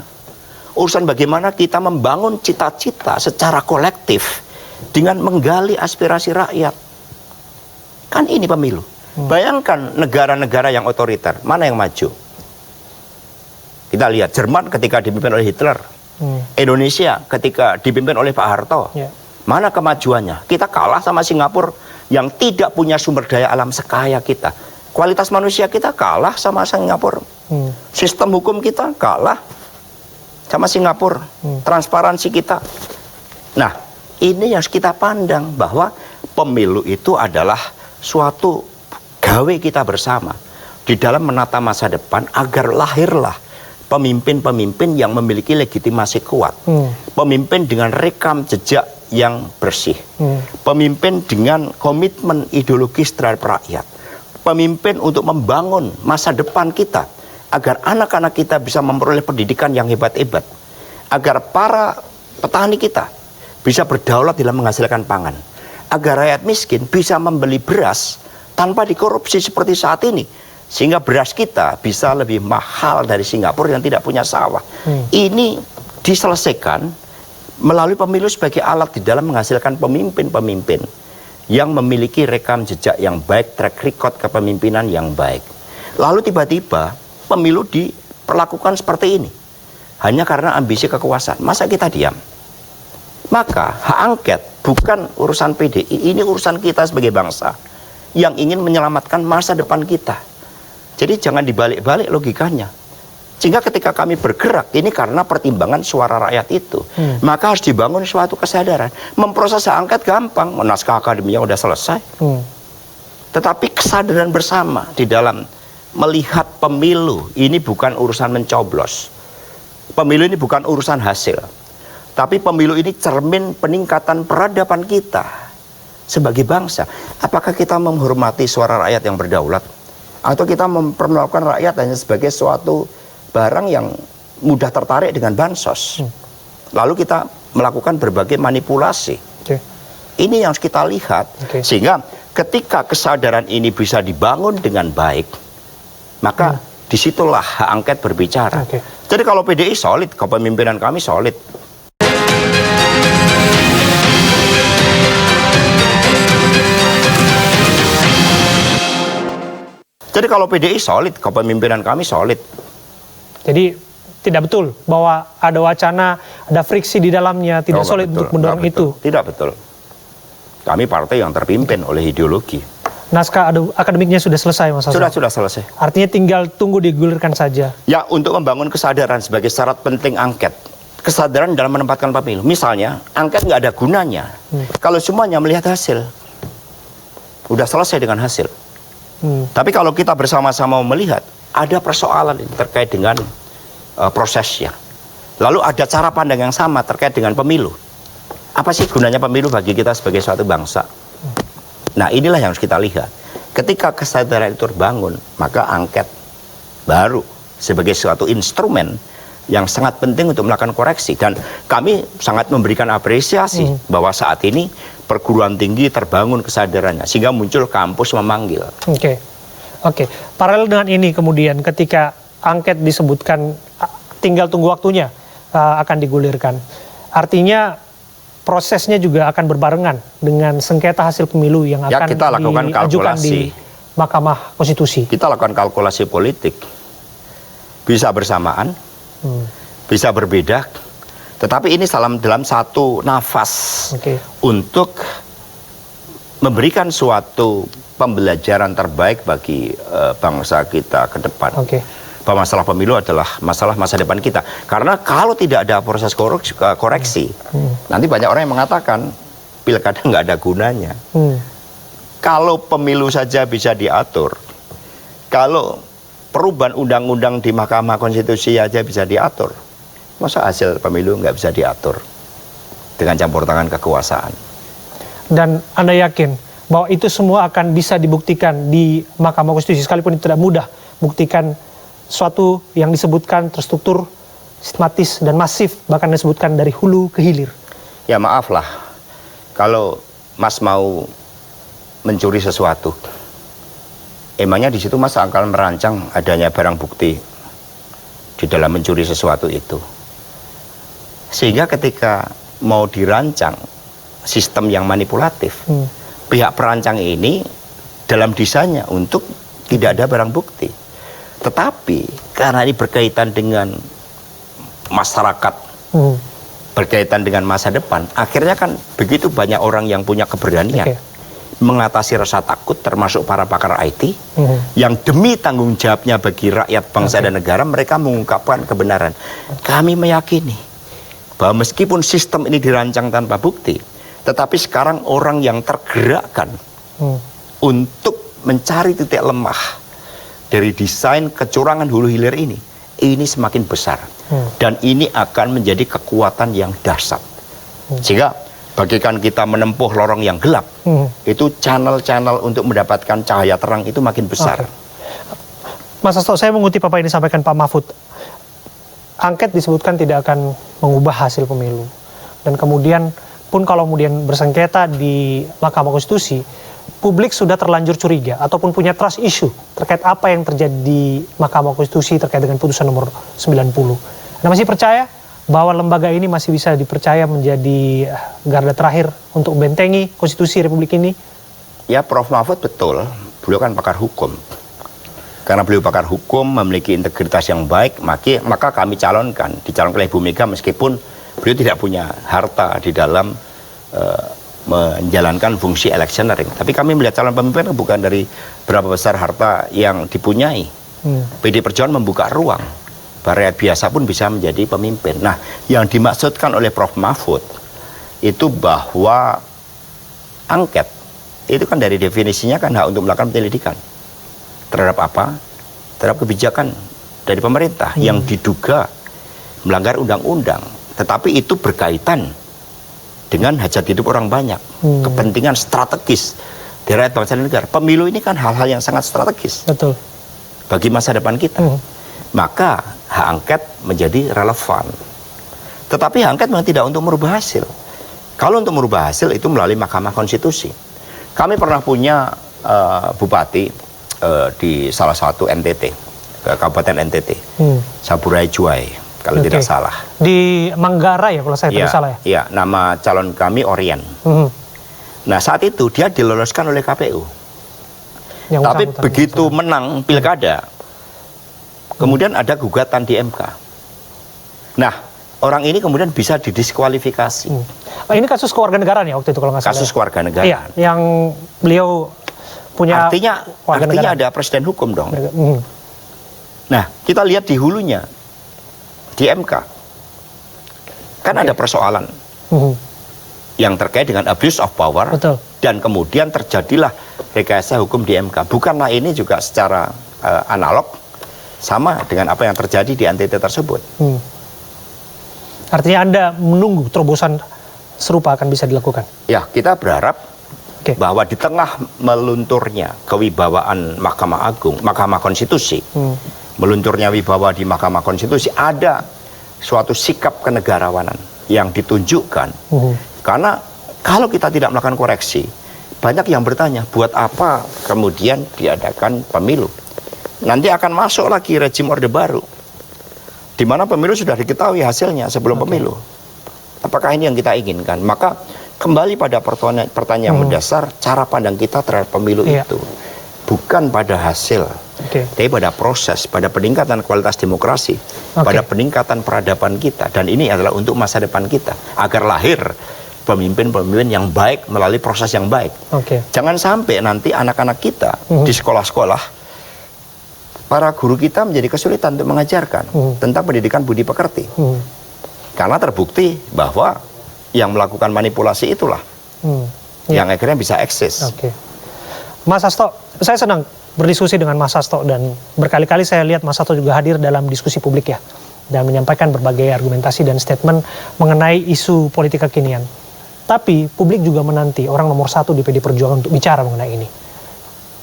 urusan bagaimana kita membangun cita-cita secara kolektif dengan menggali aspirasi rakyat. Kan ini pemilu. Bayangkan negara-negara yang otoriter, mana yang maju? Kita lihat Jerman ketika dipimpin oleh Hitler, Indonesia ketika dipimpin oleh Pak Harto, mana kemajuannya? Kita kalah sama Singapura yang tidak punya sumber daya alam sekaya kita. Kualitas manusia kita kalah sama Singapura. Sistem hukum kita kalah sama Singapura. Transparansi kita. Nah, ini yang harus kita pandang bahwa pemilu itu adalah suatu gawe kita bersama di dalam menata masa depan agar lahirlah pemimpin-pemimpin yang memiliki legitimasi kuat, pemimpin dengan rekam jejak yang bersih, pemimpin dengan komitmen ideologis terhadap rakyat, pemimpin untuk membangun masa depan kita agar anak-anak kita bisa memperoleh pendidikan yang hebat-hebat, agar para petani kita bisa berdaulat dalam menghasilkan pangan, agar rakyat miskin bisa membeli beras tanpa dikorupsi seperti saat ini, sehingga beras kita bisa lebih mahal dari Singapura yang tidak punya sawah. Ini diselesaikan melalui pemilu sebagai alat di dalam menghasilkan pemimpin-pemimpin yang memiliki rekam jejak yang baik, track record kepemimpinan yang baik. Lalu tiba-tiba pemilu diperlakukan seperti ini hanya karena ambisi kekuasaan. Masa kita diam? Maka hak angket bukan urusan PDI, ini urusan kita sebagai bangsa yang ingin menyelamatkan masa depan kita. Jadi jangan dibalik-balik logikanya. Sehingga ketika kami bergerak, ini karena pertimbangan suara rakyat itu. Maka harus dibangun suatu kesadaran. Memproses hak angket gampang, naskah akademinya udah selesai. Tetapi kesadaran bersama di dalam melihat pemilu, ini bukan urusan mencoblos. Pemilu ini bukan urusan hasil. Tapi pemilu ini cermin peningkatan peradaban kita sebagai bangsa. Apakah kita menghormati suara rakyat yang berdaulat? Atau kita memperlakukan rakyat hanya sebagai suatu barang yang mudah tertarik dengan bansos? Lalu kita melakukan berbagai manipulasi. Ini yang harus kita lihat. Sehingga ketika kesadaran ini bisa dibangun dengan baik, maka disitulah hak angket berbicara. Jadi kalau PDI solid, kepemimpinan kami solid. Jadi kalau PDI solid, kepemimpinan kami solid. Jadi tidak betul bahwa ada wacana, ada friksi di dalamnya, tidak solid untuk mendorong itu. Tidak betul. Kami partai yang terpimpin oleh ideologi. Naskah akademiknya sudah selesai, Mas Hasto? Sudah selesai. Artinya tinggal tunggu digulirkan saja. Ya, untuk membangun kesadaran sebagai syarat penting angket. Kesadaran dalam menempatkan pemilu. Misalnya, angket nggak ada gunanya kalau semuanya melihat hasil. Udah selesai dengan hasil. Tapi kalau kita bersama-sama melihat, ada persoalan terkait dengan prosesnya. Lalu ada cara pandang yang sama terkait dengan pemilu. Apa sih gunanya pemilu bagi kita sebagai suatu bangsa? Nah, inilah yang harus kita lihat. Ketika kesadaran itu terbangun, maka angket baru sebagai suatu instrumen yang sangat penting untuk melakukan koreksi. Dan kami sangat memberikan apresiasi bahwa saat ini perguruan tinggi terbangun kesadarannya, sehingga muncul kampus memanggil. Oke. Paralel dengan ini kemudian ketika angket disebutkan tinggal tunggu waktunya akan digulirkan. Artinya prosesnya juga akan berbarengan dengan sengketa hasil pemilu yang akan kita lakukan diajukan kalkulasi di Mahkamah Konstitusi. Kita lakukan kalkulasi politik. Bisa bersamaan, bisa berbeda, tetapi ini dalam satu nafas untuk memberikan suatu pembelajaran terbaik bagi bangsa kita ke depan. Bahwa masalah pemilu adalah masalah masa depan kita. Karena kalau tidak ada proses koreksi, nanti banyak orang yang mengatakan pilkada nggak ada gunanya. Kalau pemilu saja bisa diatur, kalau perubahan undang-undang di Mahkamah Konstitusi aja bisa diatur, masa hasil pemilu nggak bisa diatur dengan campur tangan kekuasaan? Dan Anda yakin bahwa itu semua akan bisa dibuktikan di Mahkamah Konstitusi, sekalipun itu tidak mudah buktikan suatu yang disebutkan terstruktur, sistematis, dan masif, bahkan disebutkan dari hulu ke hilir? Ya maaf lah, kalau Mas mau mencuri sesuatu, emangnya di situ Mas akan merancang adanya barang bukti di dalam mencuri sesuatu itu. Sehingga ketika mau dirancang sistem yang manipulatif, pihak perancang ini dalam desainnya untuk tidak ada barang bukti. Tetapi karena ini berkaitan dengan masyarakat, berkaitan dengan masa depan, akhirnya kan begitu banyak orang yang punya keberanian mengatasi rasa takut, termasuk para pakar IT, yang demi tanggung jawabnya bagi rakyat, bangsa dan negara, mereka mengungkapkan kebenaran. Kami meyakini bahwa meskipun sistem ini dirancang tanpa bukti, tetapi sekarang orang yang tergerakkan untuk mencari titik lemah dari desain kecurangan hulu hilir ini semakin besar. Dan ini akan menjadi kekuatan yang dahsyat. Sehingga bagikan kita menempuh lorong yang gelap, itu channel-channel untuk mendapatkan cahaya terang itu makin besar. Mas Hasto, saya mengutip apa yang disampaikan Pak Mahfud. Angket disebutkan tidak akan mengubah hasil pemilu. Dan kemudian pun kalau kemudian bersengketa di Mahkamah Konstitusi, publik sudah terlanjur curiga ataupun punya trust issue terkait apa yang terjadi di Mahkamah Konstitusi terkait dengan putusan nomor 90. Anda masih percaya bahwa lembaga ini masih bisa dipercaya menjadi garda terakhir untuk membentengi konstitusi Republik ini? Ya, Prof. Mahfud betul. Beliau kan pakar hukum. Karena beliau pakar hukum, memiliki integritas yang baik, maka kami dicalonkan oleh Ibu Mega meskipun beliau tidak punya harta di dalam menjalankan fungsi electioneering. Tapi kami melihat calon pemimpin bukan dari berapa besar harta yang dipunyai. PD Perjuangan membuka ruang rakyat biasa pun bisa menjadi pemimpin. Nah, yang dimaksudkan oleh Prof. Mahfud itu bahwa angket itu kan dari definisinya kan hak untuk melakukan penyelidikan terhadap apa? Terhadap kebijakan dari pemerintah yang diduga melanggar undang-undang. Tetapi itu berkaitan dengan hajat hidup orang banyak, kepentingan strategis di rakyat bangsa dan negara. Pemilu ini kan hal-hal yang sangat strategis. Betul. Bagi masa depan kita. Maka hak angket menjadi relevan. Tetapi hak angket memang tidak untuk merubah hasil. Kalau untuk merubah hasil itu melalui Mahkamah Konstitusi. Kami pernah punya bupati di salah satu NTT, Kabupaten NTT, Saburai Juai, kalau tidak salah. Di Manggarai ya kalau saya tidak salah ya? Iya, nama calon kami Orien. Nah saat itu dia diloloskan oleh KPU. Tapi begitu menang pilkada, kemudian ada gugatan di MK. Nah, orang ini kemudian bisa didiskualifikasi. Ini kasus kewarganegaraan ya waktu itu kalau nggak salah. Kasus kewarganegaraan. Iya, yang beliau punya artinya ada presiden hukum dong. Nah, kita lihat di hulunya, di MK, kan ada persoalan yang terkait dengan abuse of power. Betul. Dan kemudian terjadilah rekayasa hukum di MK. Bukanlah ini juga secara analog sama dengan apa yang terjadi di NTT tersebut. Artinya Anda menunggu terobosan serupa akan bisa dilakukan? Ya, kita berharap bahwa di tengah melunturnya kewibawaan Mahkamah Agung, Mahkamah Konstitusi, melunturnya wibawa di Mahkamah Konstitusi, ada suatu sikap kenegarawanan yang ditunjukkan. Karena kalau kita tidak melakukan koreksi, banyak yang bertanya, buat apa kemudian diadakan pemilu? Nanti akan masuk lagi rejim Orde Baru, di mana pemilu sudah diketahui hasilnya sebelum pemilu. Apakah ini yang kita inginkan? Maka kembali pada pertanyaan mendasar, cara pandang kita terhadap pemilu itu bukan pada hasil, tapi pada proses, pada peningkatan kualitas demokrasi, pada peningkatan peradaban kita. Dan ini adalah untuk masa depan kita, agar lahir pemimpin-pemimpin yang baik melalui proses yang baik. Jangan sampai nanti anak-anak kita di sekolah-sekolah, para guru kita menjadi kesulitan untuk mengajarkan tentang pendidikan budi pekerti. Karena terbukti bahwa yang melakukan manipulasi itulah yang akhirnya bisa eksis. Mas Hasto, saya senang berdiskusi dengan Mas Hasto dan berkali-kali saya lihat Mas Hasto juga hadir dalam diskusi publik ya, dan menyampaikan berbagai argumentasi dan statement mengenai isu politik kekinian. Tapi publik juga menanti orang nomor satu di PDI Perjuangan untuk bicara mengenai ini.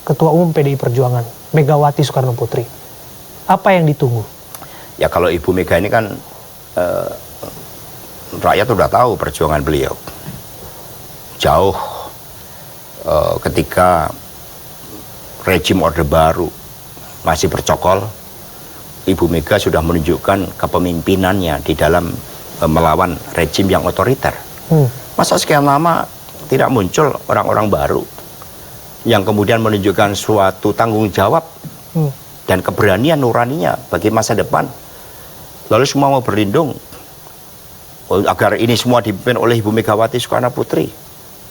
Ketua Umum PDI Perjuangan, Megawati Soekarno Putri. Apa yang ditunggu? Ya kalau Ibu Mega ini kan rakyat sudah tahu perjuangan beliau. Jauh ketika rejim Orde Baru masih bercokol, Ibu Mega sudah menunjukkan kepemimpinannya di dalam melawan rejim yang otoriter. Masa sekian lama tidak muncul orang-orang baru yang kemudian menunjukkan suatu tanggung jawab dan keberanian nuraninya bagi masa depan. Lalu semua mau berlindung agar ini semua dipimpin oleh Ibu Megawati Soekarno Putri.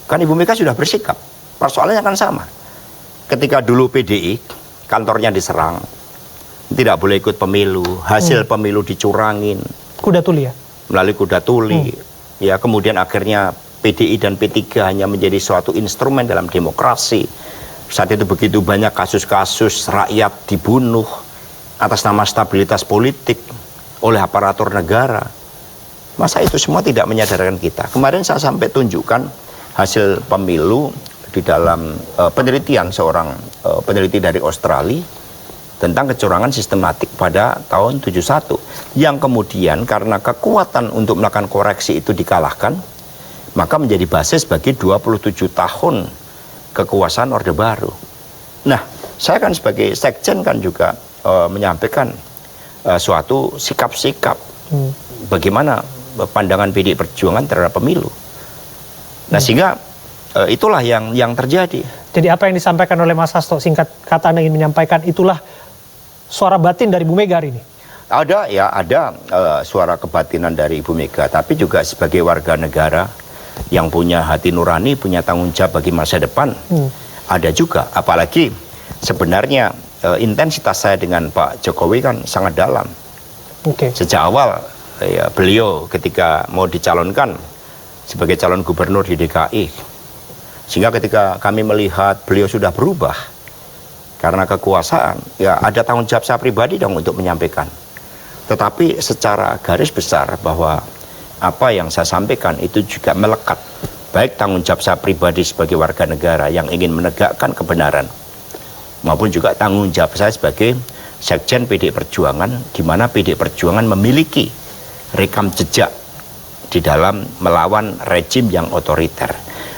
Kan Ibu Mega sudah bersikap. Persoalannya kan sama. Ketika dulu PDI kantornya diserang, tidak boleh ikut pemilu, hasil pemilu dicurangin. Kuda tuli ya? Melalui kuda tuli. Ya, kemudian akhirnya PDI dan P3 hanya menjadi suatu instrumen dalam demokrasi. Saat itu begitu banyak kasus-kasus rakyat dibunuh atas nama stabilitas politik oleh aparatur negara. Masa itu semua tidak menyadarkan kita? Kemarin saya sampai tunjukkan hasil pemilu di dalam penelitian seorang peneliti dari Australia tentang kecurangan sistematik pada tahun 71, yang kemudian karena kekuatan untuk melakukan koreksi itu dikalahkan, maka menjadi basis bagi 27 tahun kekuasaan Orde Baru. Nah, saya kan sebagai sekjen kan juga menyampaikan suatu sikap-sikap bagaimana pandangan PDI Perjuangan terhadap pemilu. Nah, sehingga itulah yang terjadi. Jadi apa yang disampaikan oleh Mas Hasto, singkat kata Anda ingin menyampaikan, itulah suara batin dari Bu Mega hari ini? Ada suara kebatinan dari Ibu Mega, tapi juga sebagai warga negara yang punya hati nurani, punya tanggung jawab bagi masa depan. Ada juga, apalagi sebenarnya intensitas saya dengan Pak Jokowi kan sangat dalam. Sejak awal ya, beliau ketika mau dicalonkan sebagai calon gubernur di DKI, sehingga ketika kami melihat beliau sudah berubah karena kekuasaan, ya ada tanggung jawab saya pribadi dong untuk menyampaikan. Tetapi secara garis besar bahwa apa yang saya sampaikan itu juga melekat, baik tanggung jawab saya pribadi sebagai warga negara yang ingin menegakkan kebenaran, maupun juga tanggung jawab saya sebagai Sekjen PDI Perjuangan, di mana PDI Perjuangan memiliki rekam jejak di dalam melawan rejim yang otoriter,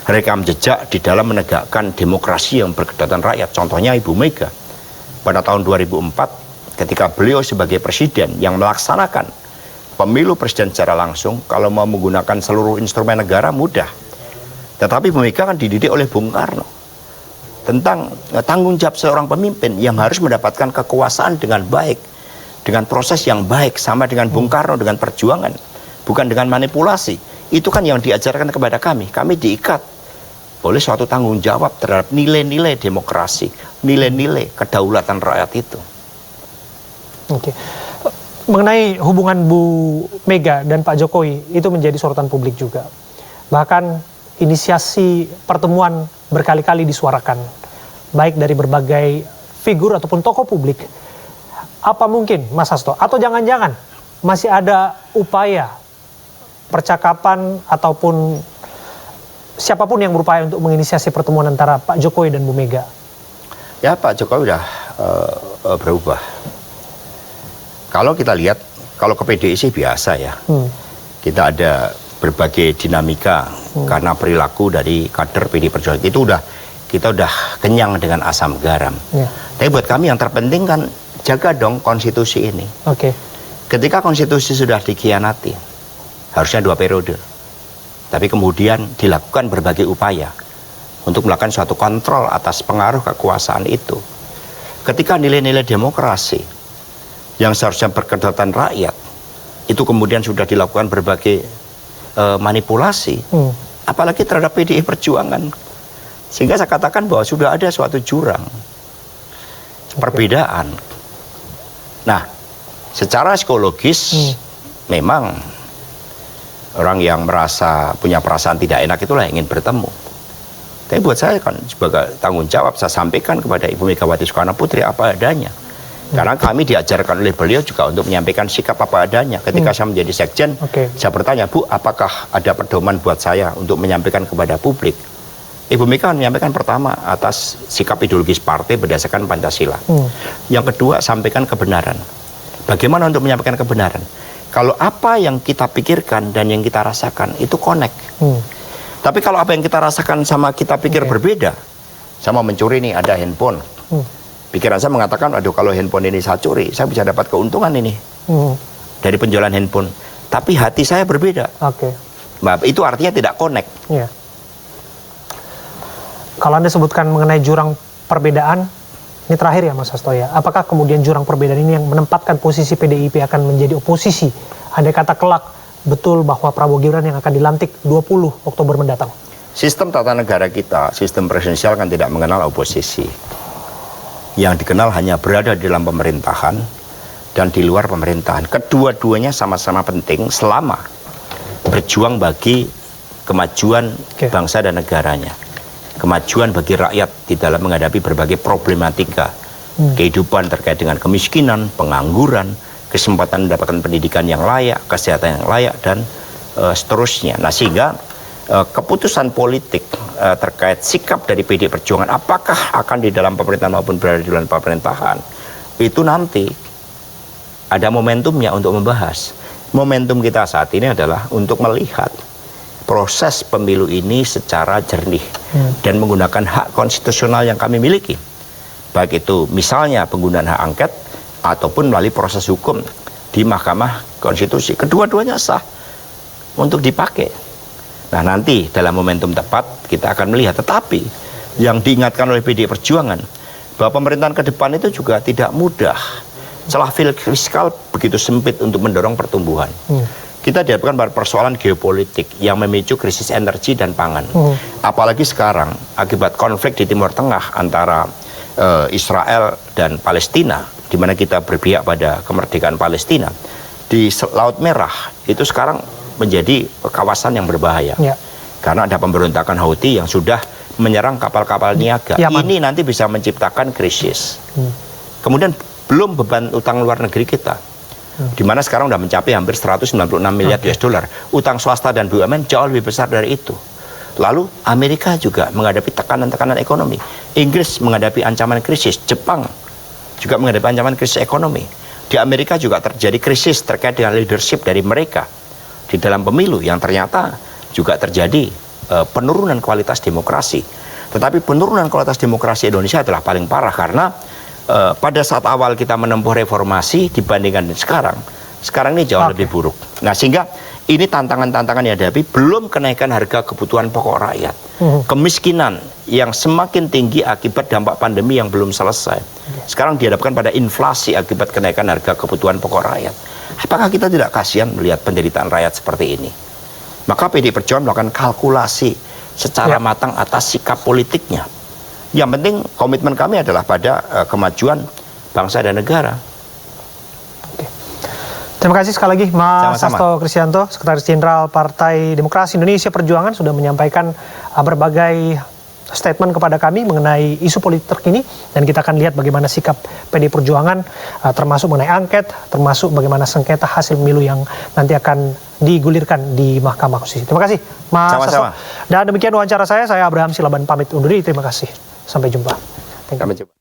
rekam jejak di dalam menegakkan demokrasi yang berkedaulatan rakyat. Contohnya Ibu Mega pada tahun 2004 ketika beliau sebagai presiden yang melaksanakan pemilu presiden secara langsung, kalau mau menggunakan seluruh instrumen negara mudah. Tetapi Bu Mega kan dididik oleh Bung Karno tentang tanggung jawab seorang pemimpin yang harus mendapatkan kekuasaan dengan baik, dengan proses yang baik, sama dengan Bung Karno dengan perjuangan, bukan dengan manipulasi. Itu kan yang diajarkan kepada kami. Kami diikat oleh suatu tanggung jawab terhadap nilai-nilai demokrasi, nilai-nilai kedaulatan rakyat itu. Oke. Mengenai hubungan Bu Mega dan Pak Jokowi itu menjadi sorotan publik juga. Bahkan inisiasi pertemuan berkali-kali disuarakan, baik dari berbagai figur ataupun tokoh publik. Apa mungkin, Mas Hasto, atau jangan-jangan masih ada upaya percakapan ataupun siapapun yang berupaya untuk menginisiasi pertemuan antara Pak Jokowi dan Bu Mega? Ya, Pak Jokowi udah berubah. Kalau kita lihat, kalau ke PDI sih biasa ya. Kita ada berbagai dinamika karena perilaku dari kader PDI Perjuangan. Itu kita udah kenyang dengan asam garam. Tapi buat kami yang terpenting kan jaga dong konstitusi ini. Ketika konstitusi sudah dikhianati, harusnya 2 periode. Tapi kemudian dilakukan berbagai upaya untuk melakukan suatu kontrol atas pengaruh kekuasaan itu. Ketika nilai-nilai demokrasi yang seharusnya berkedaulatan rakyat itu kemudian sudah dilakukan berbagai manipulasi, apalagi terhadap PDI Perjuangan, sehingga saya katakan bahwa sudah ada suatu jurang perbedaan. Nah, secara psikologis memang orang yang merasa punya perasaan tidak enak itulah yang ingin bertemu. Tapi buat saya kan sebagai tanggung jawab saya sampaikan kepada Ibu Megawati Soekarno Putri apa adanya. Karena kami diajarkan oleh beliau juga untuk menyampaikan sikap apa adanya. Ketika saya menjadi sekjen, saya bertanya, Bu, apakah ada pedoman buat saya untuk menyampaikan kepada publik? Ibu Mega menyampaikan pertama atas sikap ideologis partai berdasarkan Pancasila. Yang kedua, sampaikan kebenaran. Bagaimana untuk menyampaikan kebenaran? Kalau apa yang kita pikirkan dan yang kita rasakan itu connect. Tapi kalau apa yang kita rasakan sama kita pikir berbeda, saya mau mencuri nih, ada handphone. Pikiran saya mengatakan, aduh kalau handphone ini saya curi, saya bisa dapat keuntungan ini dari penjualan handphone. Tapi hati saya berbeda. Nah, itu artinya tidak connect. Kalau Anda sebutkan mengenai jurang perbedaan, ini terakhir ya Mas Hasto ya, apakah kemudian jurang perbedaan ini yang menempatkan posisi PDIP akan menjadi oposisi? Andai kata kelak betul bahwa Prabowo Gibran yang akan dilantik 20 Oktober mendatang. Sistem tata negara kita, sistem presidensial kan tidak mengenal oposisi. Yang dikenal hanya berada di dalam pemerintahan dan di luar pemerintahan. Kedua-duanya sama-sama penting selama berjuang bagi kemajuan bangsa dan negaranya. Kemajuan bagi rakyat di dalam menghadapi berbagai problematika kehidupan terkait dengan kemiskinan, pengangguran, kesempatan mendapatkan pendidikan yang layak, kesehatan yang layak, dan seterusnya. Nah, sehingga keputusan politik terkait sikap dari PDI Perjuangan apakah akan di dalam pemerintahan maupun berada di luar pemerintahan itu nanti ada momentumnya untuk membahas. Momentum kita saat ini adalah untuk melihat proses pemilu ini secara jernih dan menggunakan hak konstitusional yang kami miliki, baik itu misalnya penggunaan hak angket ataupun melalui proses hukum di Mahkamah Konstitusi. Kedua-duanya sah untuk dipakai. Nah, nanti dalam momentum tepat kita akan melihat. Tetapi yang diingatkan oleh PDI Perjuangan bahwa pemerintahan ke depan itu juga tidak mudah. Celah fiskal begitu sempit untuk mendorong pertumbuhan. Kita dihadapkan pada persoalan geopolitik yang memicu krisis energi dan pangan. Apalagi sekarang akibat konflik di Timur Tengah antara Israel dan Palestina, di mana kita berpihak pada kemerdekaan Palestina. Di Laut Merah itu sekarang menjadi kawasan yang berbahaya karena ada pemberontakan Houthi yang sudah menyerang kapal-kapal niaga. Ini nanti bisa menciptakan krisis. Kemudian belum beban utang luar negeri kita. Di mana sekarang udah mencapai hampir 196 miliar US dollar. Utang swasta dan BUMN jauh lebih besar dari itu. Lalu Amerika juga menghadapi tekanan-tekanan ekonomi. Inggris menghadapi ancaman krisis. Jepang juga menghadapi ancaman krisis ekonomi. Di Amerika juga terjadi krisis terkait dengan leadership dari mereka di dalam pemilu yang ternyata juga terjadi penurunan kualitas demokrasi. Tetapi penurunan kualitas demokrasi Indonesia adalah paling parah karena pada saat awal kita menempuh reformasi dibandingkan sekarang ini jauh lebih buruk. Nah, sehingga ini tantangan-tantangan yang dihadapi, belum kenaikan harga kebutuhan pokok rakyat. Kemiskinan yang semakin tinggi akibat dampak pandemi yang belum selesai. Sekarang dihadapkan pada inflasi akibat kenaikan harga kebutuhan pokok rakyat. Apakah kita tidak kasihan melihat penderitaan rakyat seperti ini? Maka PDI Perjuangan melakukan kalkulasi secara matang atas sikap politiknya. Yang penting komitmen kami adalah pada kemajuan bangsa dan negara. Terima kasih sekali lagi Mas Sama-sama. Hasto Kristianto, Sekretaris Jenderal Partai Demokrasi Indonesia Perjuangan, sudah menyampaikan berbagai statement kepada kami mengenai isu politik terkini, dan kita akan lihat bagaimana sikap PDI Perjuangan termasuk mengenai angket, termasuk bagaimana sengketa hasil pemilu yang nanti akan digulirkan di Mahkamah Konstitusi. Terima kasih Mas Sama-sama. Hasto. Dan demikian wawancara saya Abraham Silaban pamit undur diri. Terima kasih. Sampai jumpa. Thank you. Kami coba.